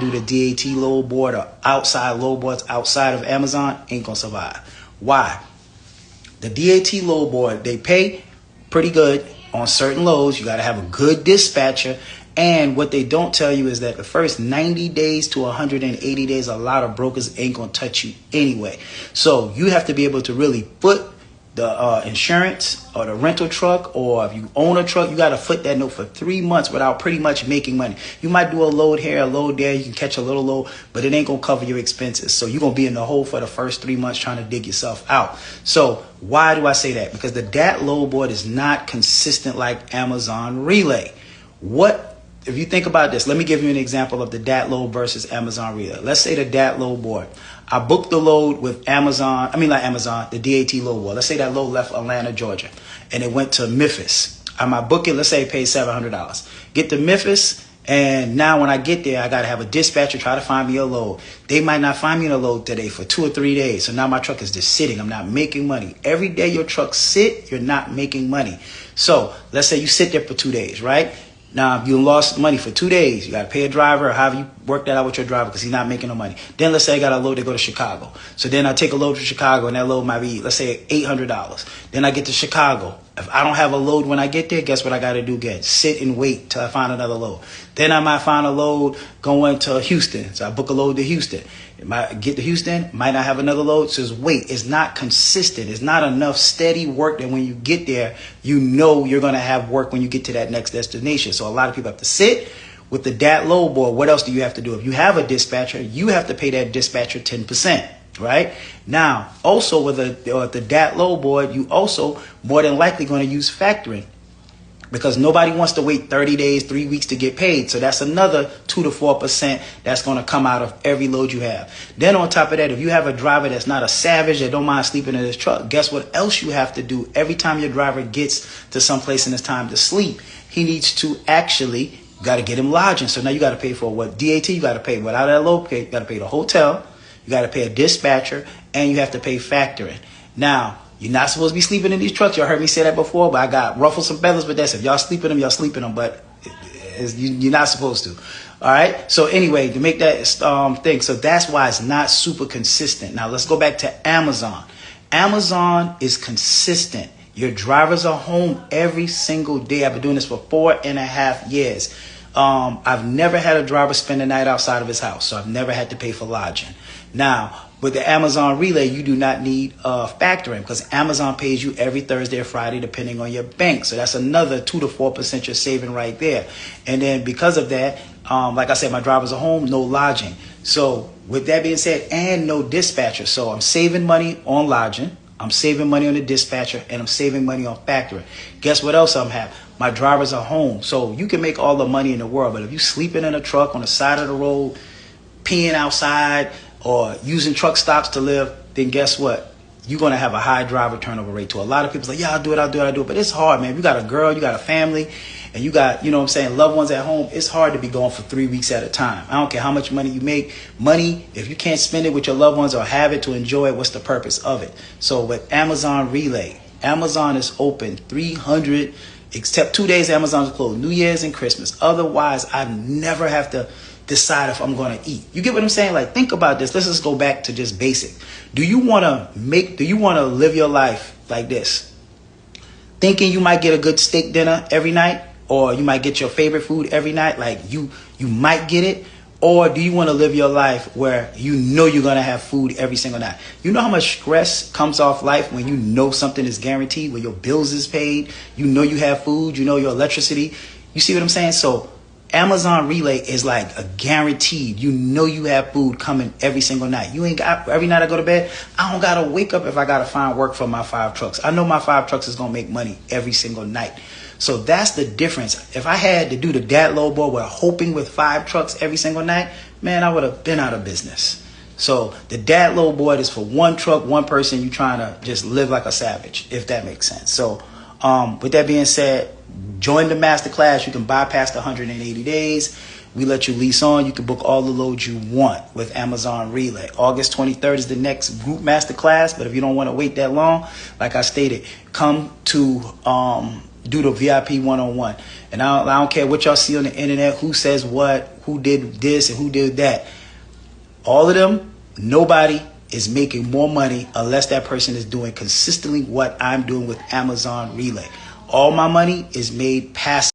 do the DAT load board or outside load boards outside of Amazon ain't gonna survive. Why? The DAT load board, they pay pretty good on certain loads. You got to have a good dispatcher. And what they don't tell you is that the first 90 days to 180 days, a lot of brokers ain't going to touch you anyway. So you have to be able to really foot the insurance or the rental truck, or if you own a truck, you got to foot that note for 3 months without pretty much making money. You might do a load here, a load there. You can catch a little load, but it ain't going to cover your expenses. So you're going to be in the hole for the first 3 months trying to dig yourself out. So why do I say that? Because the DAT load board is not consistent like Amazon Relay. If you think about this, let me give you an example of the DAT load versus Amazon Relay. Let's say the DAT load board. I booked the load with Amazon, the DAT load board. Let's say that load left Atlanta, Georgia, and it went to Memphis. I might book it, let's say it pays $700. Get to Memphis, and now when I get there, I got to have a dispatcher try to find me a load. They might not find me a load today for 2 or 3 days. So now my truck is just sitting. I'm not making money. Every day your truck sit, you're not making money. So let's say you sit there for 2 days, right? Now, you lost money for 2 days. You got to pay a driver, or however you work that out with your driver, because he's not making no money. Then let's say I got a load to go to Chicago. So then I take a load to Chicago, and that load might be, let's say, $800. Then I get to Chicago. If I don't have a load when I get there, guess what I got to do again? Sit and wait till I find another load. Then I might find a load going to Houston. So I book a load to Houston. It might get to Houston, might not have another load. So just wait. It's not consistent. It's not enough steady work that when you get there, you know you're going to have work when you get to that next destination. So a lot of people have to sit with the DAT load board. What else do you have to do? If you have a dispatcher, you have to pay that dispatcher 10%. Right? Now, also with the DAT load board, you also more than likely going to use factoring, because nobody wants to wait 30 days, 3 weeks to get paid. So that's another 2 to 4% that's going to come out of every load you have. Then on top of that, if you have a driver that's not a savage, that don't mind sleeping in his truck, guess what else you have to do? Every time your driver gets to some place and it's time to sleep, he needs to actually got to get him lodging. So now you got to pay for what? DAT, you got to pay without that load, you got to pay the hotel, you got to pay a dispatcher, and you have to pay factoring. Now, you're not supposed to be sleeping in these trucks. Y'all heard me say that before, but I got ruffles and feathers with that. If y'all sleep in them, y'all sleep in them, but you're not supposed to. All right? So anyway, to make that thing, so that's why it's not super consistent. Now, let's go back to Amazon. Amazon is consistent. Your drivers are home every single day. I've been doing this for 4.5 years. I've never had a driver spend the night outside of his house, so I've never had to pay for lodging. Now, with the Amazon Relay, you do not need factoring, because Amazon pays you every Thursday or Friday depending on your bank. So that's another 2 to 4% you're saving right there. And then because of that, like I said, my drivers are home, no lodging. So with that being said, and no dispatcher. So I'm saving money on lodging, I'm saving money on the dispatcher, and I'm saving money on factoring. Guess what else I'm having? My drivers are home. So you can make all the money in the world, but if you're sleeping in a truck on the side of the road, peeing outside, or using truck stops to live, then guess what? You're going to have a high driver turnover rate too. A lot of people say, yeah, I'll do it. But it's hard, man. You got a girl, you got a family, and you got, loved ones at home. It's hard to be gone for 3 weeks at a time. I don't care how much money you make. Money, if you can't spend it with your loved ones or have it to enjoy it, what's the purpose of it? So with Amazon Relay, Amazon is open 300, except 2 days Amazon is closed, New Year's and Christmas. Otherwise, I never have to decide if I'm going to eat. You get what I'm saying? Like, think about this. Let's just go back to just basic. Do you want to live your life like this? Thinking you might get a good steak dinner every night, or you might get your favorite food every night, like you might get it? Or do you want to live your life where you know you're going to have food every single night? You know how much stress comes off life when you know something is guaranteed, when your bills is paid, you know you have food, you know your electricity. You see what I'm saying? So Amazon Relay is like a guaranteed. You know you have food coming every single night. You ain't got, every night I go to bed, I don't got to wake up if I got to find work for my 5 trucks. I know my 5 trucks is going to make money every single night. So that's the difference. If I had to do the DAT load board with hoping with 5 trucks every single night, man, I would have been out of business. So the DAT load board is for 1 truck, 1 person. You trying to just live like a savage, if that makes sense. So with that being said, join the masterclass. You can bypass the 180 days. We let you lease on. You can book all the loads you want with Amazon Relay. August 23rd is the next group masterclass. But if you don't want to wait that long, like I stated, come to do the VIP one-on-one. And I don't care what y'all see on the internet, who says what, who did this and who did that. All of them, nobody is making more money unless that person is doing consistently what I'm doing with Amazon Relay. All my money is made passive.